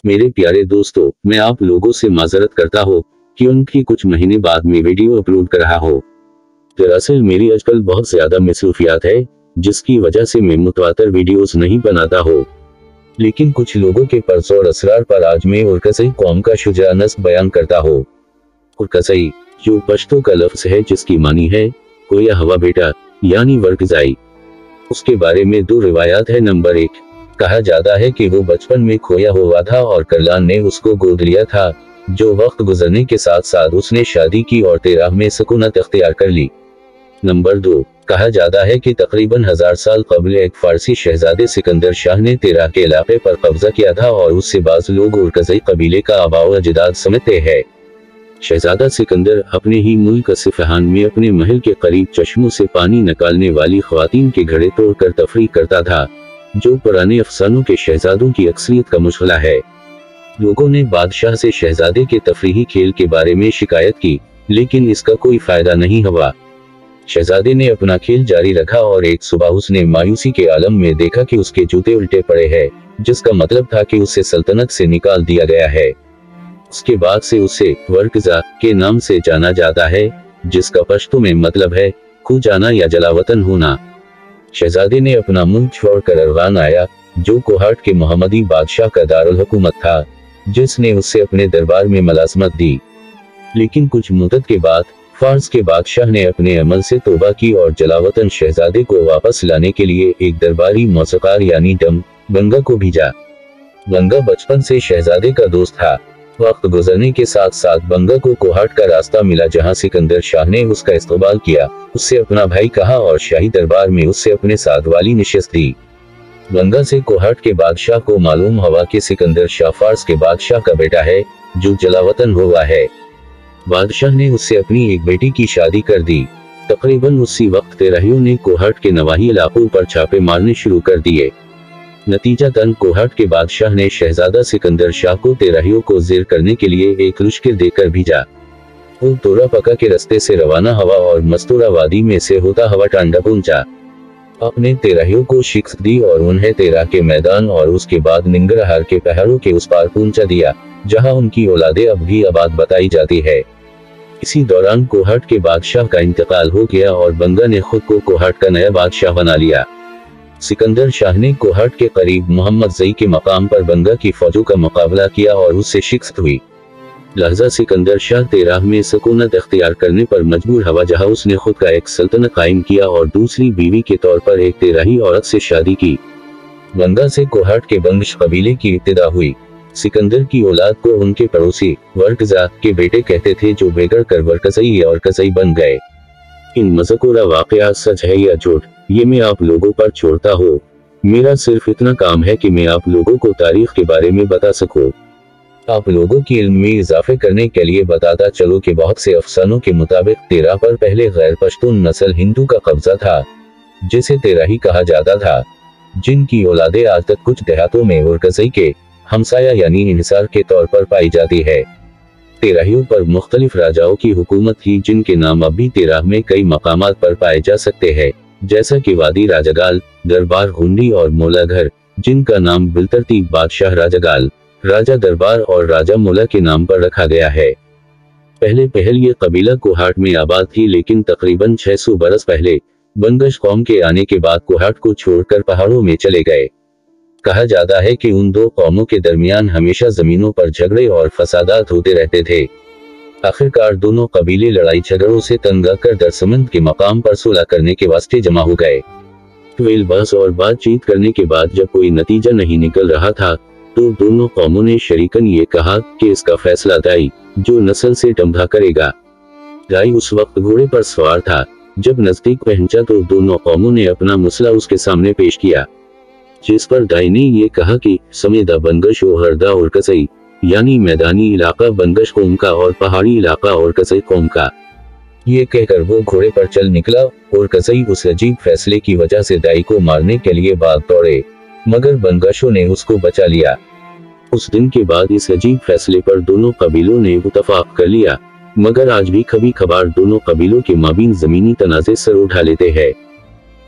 मेरे प्यारे दोस्तों, मैं आप लोगों से माजरत करता हूँ कि उनकी कुछ महीने बाद में वीडियो अपलोड कर रहा हूँ। दरअसल मेरी आजकल बहुत ज्यादा मसरूफियात है, जिसकी वजह से मैं मुतवातर वीडियोस नहीं बनाता हूँ। लेकिन कुछ लोगों के पर्स और असरार पर आज मैं उरकज़ई कौम का शुजा नस्ब बयान करता हूँ। उरकज़ई जो पश्तो का लफ्ज है जिसकी मानी है कोया हवा बेटा यानी वर्कज़ाई। उसके बारे में दो रिवायात है। नंबर 1, कहा जाता है कि वो बचपन में खोया हुआ था और करलान ने उसको गोद लिया था। जो वक्त गुजरने के साथ साथ उसने शादी की और 13 में सुकूनत अख्तियार कर ली। नंबर 2, कहा जाता है कि तकरीबन 1000 साल कबल एक फारसी शहजादे सिकंदर शाह ने 13 के इलाके पर कब्जा किया था और उससे बाज लोग उरकज़ई कबीले का आबाओ अजदाद समझते हैं। शहजादा सिकंदर अपने ही मुल्क सिफहान में अपने महल के करीब चश्मों से पानी निकालने वाली ख्वातीन के घड़े तोड़कर तफरीह करता था, जो पुराने अफसानों के शहजादों की अक्सरियत का मुशगला है। लोगों ने बादशाह से शहजादे के तफरीही खेल के बारे में शिकायत की, लेकिन इसका कोई फायदा नहीं हुआ। शहजादे ने अपना खेल जारी रखा और एक सुबह उसने मायूसी के आलम में देखा कि उसके जूते उल्टे पड़े हैं, जिसका मतलब था कि उसे सल्तनत से निकाल दिया गया है। उसके बाद से उसे वर्कज़ा के नाम से जाना जाता है, जिसका पश्तो में मतलब है खो जाना या जलावतन होना। शहजादे ने अपना मुल्क छोड़कर अफगान आया, जो कोहाट के मोहम्मदी बादशाह का दारुल हुकूमत था, जिसने उससे अपने दरबार में मुलाजमत दी। लेकिन कुछ मुद्दत के बाद फारस के बादशाह ने अपने अमल से तौबा की और जलावतन शहजादे को वापस लाने के लिए एक दरबारी मौसीकार यानी डम गंगा को भेजा। गंगा बचपन से शहजादे का दोस्त था। वक्त गुजरने के साथ साथ बंगा को कोहाट का रास्ता मिला, जहां सिकंदर शाह ने उसका इस्तकबाल किया, उससे अपना भाई कहा और शाही दरबार में उससे अपने साथ वाली निशस्त दी। बंगा से कोहाट के बादशाह को मालूम हुआ कि सिकंदर शाह फारस के बादशाह का बेटा है, जो जलावतन हुआ है। बादशाह ने उससे अपनी एक बेटी की शादी कर दी। तकरीबन उसी वक्त तेराहियों ने कोहाट के नवाही इलाकों पर छापे मारने शुरू कर दिए। नतीजतन कोहाट के बादशाह ने शहजादा सिकंदर शाह को तेराहियों को ज़ेर करने के लिए एक लश्कर देकर भेजा। वो तोरा पका के रास्ते से रवाना हुआ और मस्तूरा वादी में से होता हुआ टांडा पहुंचा। अपने तेराहियों को शिकस्त दी और उन्हें तेरा के मैदान और उसके बाद निंगरहार के पहाड़ों के उस पार पहुंचा दिया, जहां उनकी औलादें अब भी आबाद बताई जाती है। इसी दौरान कोहाट के बादशाह का इंतकाल हो गया और बंगा ने खुद को कोहाट का नया बादशाह बना लिया। सिकंदर शाह ने कोहाट के करीब मोहम्मद ज़ई के मकाम पर बंगा की फौजों का मुकाबला किया और उससे शिकस्त हुई। लहजा सिकंदर शाह 13 में सुकूनत अख्तियार करने पर मजबूर हुआ, जहां उसने खुद का एक सल्तनत कायम किया और दूसरी बीवी के तौर पर एक तेराही औरत से शादी की। बंगा से कोहाट के बंगश कबीले की इब्तिदा हुई। सिकंदर की औलाद को उनके पड़ोसी वर्कज़ा के बेटे कहते थे, जो बिगड़ कर वर्कज़ई या औरकज़ई बन गए। इन मज़कूरा वाक़यात सच है या झूठ, ये मैं आप लोगों पर छोड़ता हूँ। मेरा सिर्फ इतना काम है कि मैं आप लोगों को तारीख के बारे में बता सकूं। आप लोगों की इल्म में इजाफे करने के लिए बताता चलो कि बहुत से अफसानों के मुताबिक 13 पर पहले गैर पश्तून नस्ल हिंदू का कब्जा था, जिसे तेराही कहा जाता था, जिनकी औलादें आज तक कुछ देहातों में उरकज़ई के हमसाया यानी इंहिसार के तौर पर पाई जाती है। तेराहियों पर मुख्तलिफ राजाओं की हुकूमत थी, जिनके नाम अब भी 13 में कई मकामात पर पाए जा सकते हैं, जैसा कि वादी राजागाल, दरबार हुंडी और मोलाघर, जिनका नाम बिलतरतीब बादशाह राजागाल, राजा दरबार और राजा मोला के नाम पर रखा गया है। पहले ये कबीला कोहाट में आबाद थी, लेकिन तकरीबन 600 बरस पहले बंगश कौम के आने के बाद कोहाट को छोड़कर पहाड़ों में चले गए। कहा जाता है कि उन दो कौमों के दरमियान हमेशा जमीनों पर झगड़े और फसादात होते रहते थे। आखिरकार दोनों कबीले लड़ाई झगड़ों से तंग आकर दरसमंद के मकाम पर सुलह करने के वास्ते जमा हो गए। ट्वेल बहस और बातचीत करने के बाद जब कोई नतीजा नहीं निकल रहा था, तो दोनों कौमों ने शरीकन ये कहा कि इसका फैसला दाई जो नस्ल से टमधा करेगा। दाई उस वक्त घोड़े पर सवार था। जब नजदीक पहुंचा तो दोनों कौमों ने अपना मसला उसके सामने पेश किया, जिस पर दाई ने ये कहा कि समेदा बंगश और हरदा उरकज़ई यानी मैदानी इलाका बंगश कौम का और पहाड़ी इलाका उरकज़ई कौम का। ये कहकर वो घोड़े पर चल निकला। उरकज़ई उस अजीब फैसले की वजह से दाई को मारने के लिए भाग दौड़े, मगर बंगशों ने उसको बचा लिया। उस दिन के बाद इस अजीब फैसले पर दोनों कबीलों ने इत्तफाक कर लिया, मगर आज भी कभी कभार दोनों कबीलों के माबीन जमीनी तनाज़े सर उठा लेते हैं।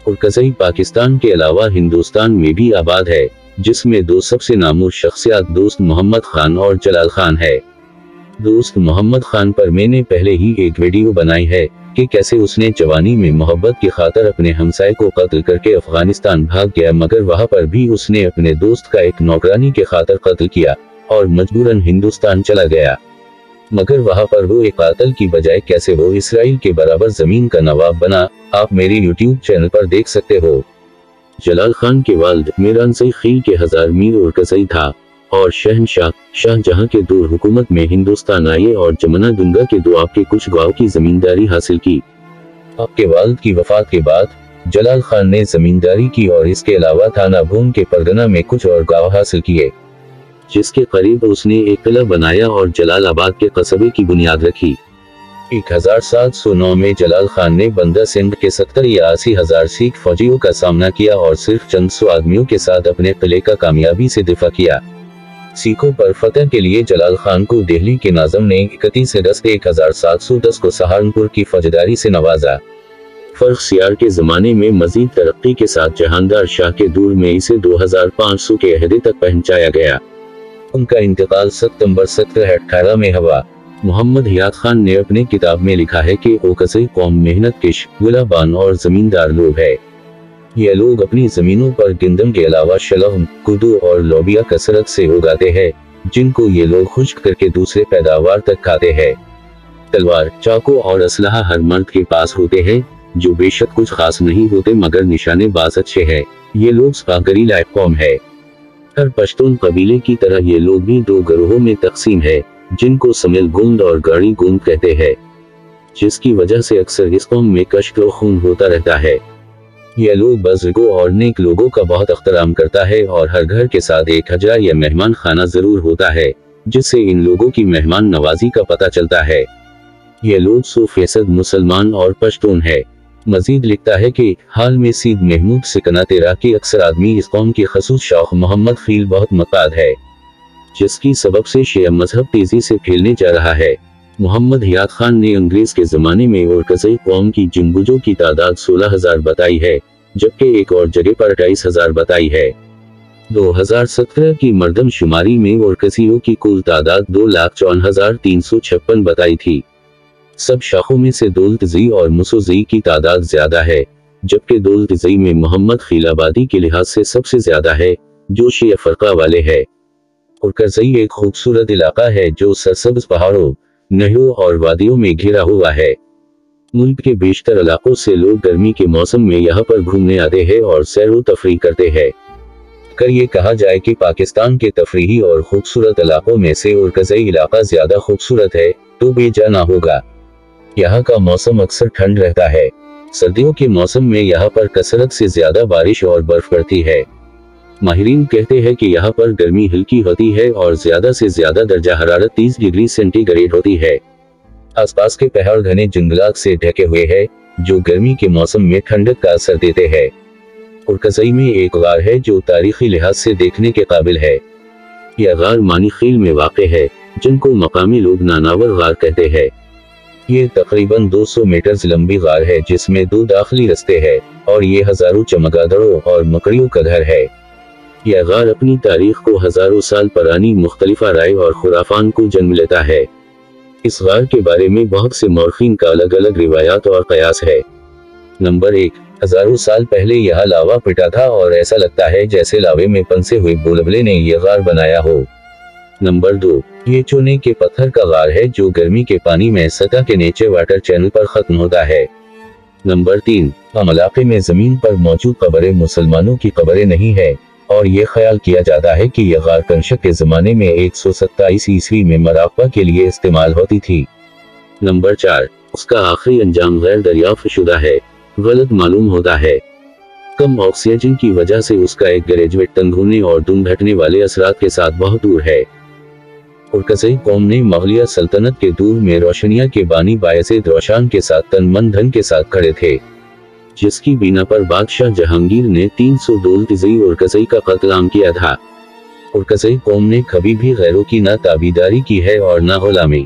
उरकज़ई पाकिस्तान के अलावा हिंदुस्तान में भी आबाद है, जिसमें दो सबसे नामूर शख्सियत दोस्त मोहम्मद खान और जलाल खान है। दोस्त मोहम्मद खान पर मैंने पहले ही एक वीडियो बनाई है कि कैसे उसने जवानी में मोहब्बत की खातिर अपने हमसाये को कत्ल करके अफगानिस्तान भाग गया, मगर वहां पर भी उसने अपने दोस्त का एक नौकरानी के खातिर कत्ल किया और मजबूरन हिंदुस्तान चला गया, मगर वहां पर वो एक कातिल की बजाय कैसे वो इसराइल के बराबर जमीन का नवाब बना, आप मेरे यूट्यूब चैनल पर देख सकते हो। जलाल खान के वालिद मीरानज़ई खील के हजार मीर ओरकज़ई था और शहनशाह शाहजहां के दूर हुकूमत में हिंदुस्तान आए और जमुना दुंगा के दो आपके कुछ गांव की जमींदारी हासिल की। आपके वालिद की वफात के बाद जलाल खान ने जमींदारी की और इसके अलावा थाना भूम के परगना में कुछ और गांव हासिल किए, जिसके करीब उसने एक किला बनाया और जलालाबाद के कस्बे की बुनियाद रखी। 1709 में जलाल खान ने बंदा सिंध के 70 या 80 हजार सिख फौजियों का सामना किया और सिर्फ चंद सौ आदमियों के साथ अपने किले का कामयाबी से दिफा किया। सिखों पर फतह के लिए जलाल खान को दिल्ली के नाज़िम ने 31 अगस्त 1710 को सहारनपुर की फौजदारी से नवाजा। फर्ख सियार के जमाने में मजीद तरक्की के साथ जहांदार शाह के दूर में इसे 2500 के अहदे तक पहुंचाया गया। उनका इंतकाल सितंबर 1718 में हुआ। मोहम्मद हियात खान ने अपने किताब में लिखा है कि ओरकज़ई कौम मेहनत कश, गुलाबान और जमींदार लोग है। ये लोग अपनी जमीनों पर गंदम के अलावा शलगम, कुदू और लोबिया कसरत से उगाते हैं, जिनको ये लोग खुश्क करके दूसरे पैदावार तक खाते हैं। तलवार, चाकू और असलहा हर मर्द के पास होते हैं, जो बेशक कुछ खास नहीं होते मगर निशानेबाज अच्छे हैं। ये लोग स्पागरी लायक कौम है। हर पश्तून कबीले की तरह ये लोग भी दो गिरोहों में तकसीम है, जिनको समिल गुंद और गाड़ी गुंद कहते हैं, जिसकी वजह से अक्सर इस कौम में कश्क और खून होता रहता है। ये लोग बुजुर्गों और नेक लोगों का बहुत एहतराम करता है और हर घर के साथ एक हजरा या मेहमान खाना जरूर होता है, जिससे इन लोगों की मेहमान नवाजी का पता चलता है। ये लोग 100% मुसलमान और पश्तून है। मजीद लिखता है कि हाल में सीद महमूद सिकना तेरा के अक्सर आदमी इस कौम के खसूस शौख मोहम्मद खील बहुत मकाद है, जिसकी सबब से शिया मजहब तेजी से फैलने जा रहा है। मोहम्मद हियात खान ने अंग्रेज के जमाने में ओरकज़ई कौम की जिंगुजों की तादाद 16,000 बताई है, जबकि एक और जगह पर 28,000 बताई है। 2017 की मर्दमशुमारी में ओरकज़ियों की कुल तादाद 2,54,356 बताई थी। सब शाखों में से दौलतज़ई और मुसोज़ई की तादाद ज्यादा है, जबकि दौलतज़ई में मोहम्मद खील आबादी के लिहाज से सबसे ज्यादा है, जो शिया फरका वाले है। ओरकज़ई एक खूबसूरत इलाका है जो सरसब्ज पहाड़ों, नहरों और वादियों में घिरा हुआ है। मुल्क के बेशतर इलाकों से लोग गर्मी के मौसम में यहाँ पर घूमने आते हैं और सैर व तफरीह करते हैं। अगर ये कहा जाए कि पाकिस्तान के तफरीही और खूबसूरत इलाकों में से ओरकज़ई इलाका ज्यादा खूबसूरत है, तो बेजा ना होगा। यहाँ का मौसम अक्सर ठंड रहता है। सर्दियों के मौसम में यहाँ पर कसरत से ज्यादा बारिश और बर्फ पड़ती है। माहिरीन कहते हैं कि यहाँ पर गर्मी हल्की होती है और ज्यादा से ज्यादा दर्जा हरारत 30 डिग्री सेंटीग्रेड होती है। आसपास के पहाड़ घने जंगलात से ढके हुए हैं, जो गर्मी के मौसम में ठंडक का असर देते हैं। ओरकज़ई में एक गार है जो तारीखी लिहाज से देखने के काबिल है। यह गार मानी खील में वाक़ है, जिनको मकामी लोग नानावर गार कहते हैं। ये तकरीबन 200 मीटर लंबी गार है, जिसमें 2 दाखिली रस्ते हैं और ये हजारों चमगादड़ों और मकड़ियों का घर है। यह गार अपनी तारीख को हजारों साल पुरानी मुख्तलिफ राय और खुराफान को जन्म लेता है। इस गार के बारे में बहुत से मौरखीन का अलग अलग रिवायात और कयास है। नंबर 1, हजारों साल पहले यहाँ लावा पिटा था और ऐसा लगता है जैसे लावे में पंसे हुए बुलबुले ने यह गार बनाया हो। नंबर 2, ये चूने के पत्थर का गार है जो गर्मी के पानी में सतह के नीचे वाटर चैनल पर खत्म होता है। नंबर 3, हम इलाके में जमीन पर मौजूद कब्रें मुसलमानों की कब्रें नहीं है और ये ख्याल किया जाता है कि यह गार कंशक के जमाने में 127 ईस्वी में मराकबा के लिए इस्तेमाल होती थी। नंबर 4, उसका आखिरी अंजाम गैर दरियाफ्त शुदा है, गलत मालूम होता है। कम ऑक्सीजन की वजह से उसका एक ग्रेजुएट तंग होने और दुम घटने वाले असरात के साथ बहुत दूर है। ओरकज़ई कौम ने मुग़लिया सल्तनत के दूर में रोशनिया के बानी बायज़िद रोशान के साथ तन मन धन के साथ खड़े थे, जिसकी बिना पर बादशाह जहांगीर ने 300 दौलतज़ई ओरकज़ई का कत्ल किया था। ओरकज़ई कौम ने कभी भी गैरों की न ताबीदारी की है और न गुलामी।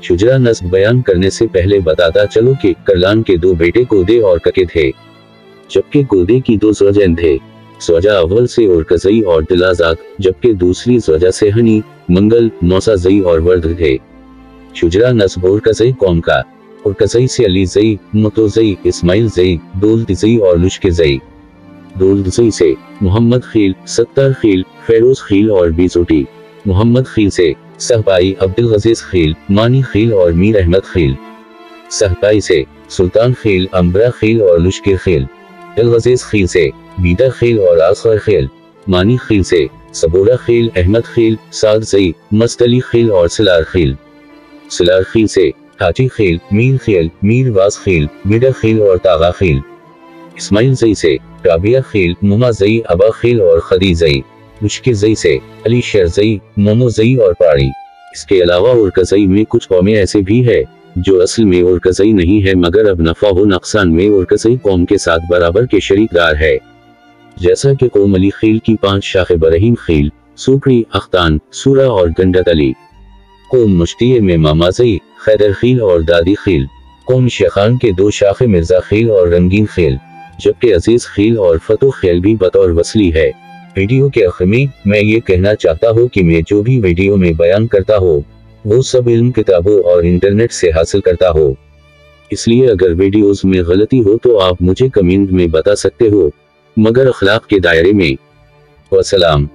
शुजरा नस्ब बयान करने से पहले बताता चलो कि करलान के 2 बेटे गोदे और कके थे, जबकि गोदे की 2 ज़ौजैन थे। ज़्वजा अव्वल से उरकज़ई और दिलाज़ात, जबकि दूसरी ज़्वजा से हनी, मंगल, मौसाज़ई और वर्द थे। शुजरा नस्ब उरकज़ई कौम का। उरकज़ई से अलीज़ई, मतोज़ई, इस्माइलज़ई, दोल्तज़ई और लुश्कज़ई। दोल्तज़ई से मोहम्मद खील, सत्तार खील, फेरोज खील और बीसोटी। मोहम्मद खील से सहबाई, अब्दुल अजीज खील, मानी खील और मीर अहमद खील। सहबाई से सुल्तान खील, अंबरा खील और लुश्किर खील। अब्दुल अजीज खील से बीटा खील और आसर खील। मानी खील से सबोरा खील, अहमद खील, साद ज़ई, मस्तली खील और सिलार खील। सिलार खील से हाजी खील, मीर खील, मीर वास खील, बिडा खील और तागा खील। इस्माइल ज़ई से राबिया खील, मुमा ज़ई, अबा खील और खदी ज़ई। मुश्किल ज़ई से अली शेर ज़ई, मोमो ज़ई और पाड़ी। इसके अलावा उरकज़ई में कुछ कौमें ऐसे भी है जो असल में उरकज़ई नहीं है, मगर अब नफ़ा व नुक़सान में उरकज़ई कौम के साथ बराबर के शरीकदार है। जैसा कि कौम अली खील की 5 शाखे बरहीम खील, सुकरी, अख्तान, सूरा और गंडत अली। कौम मुश्तिये में मामाज़ई, खैदर खील और दादी खील। कौम शेखान के 2 शाखे मिर्ज़ा खील और रंगीन खील, जबकि अजीज खील और फतू खील भी बतौर वसली है। वीडियो के आखिर में मैं ये कहना चाहता हूँ कि मैं जो भी वीडियो में बयान करता हूँ वो सब इल्म किताबों और इंटरनेट से हासिल करता हो। इसलिए अगर वीडियोस में गलती हो तो आप मुझे कमेंट में बता सकते हो, मगर अखलाक के दायरे में। वसलाम।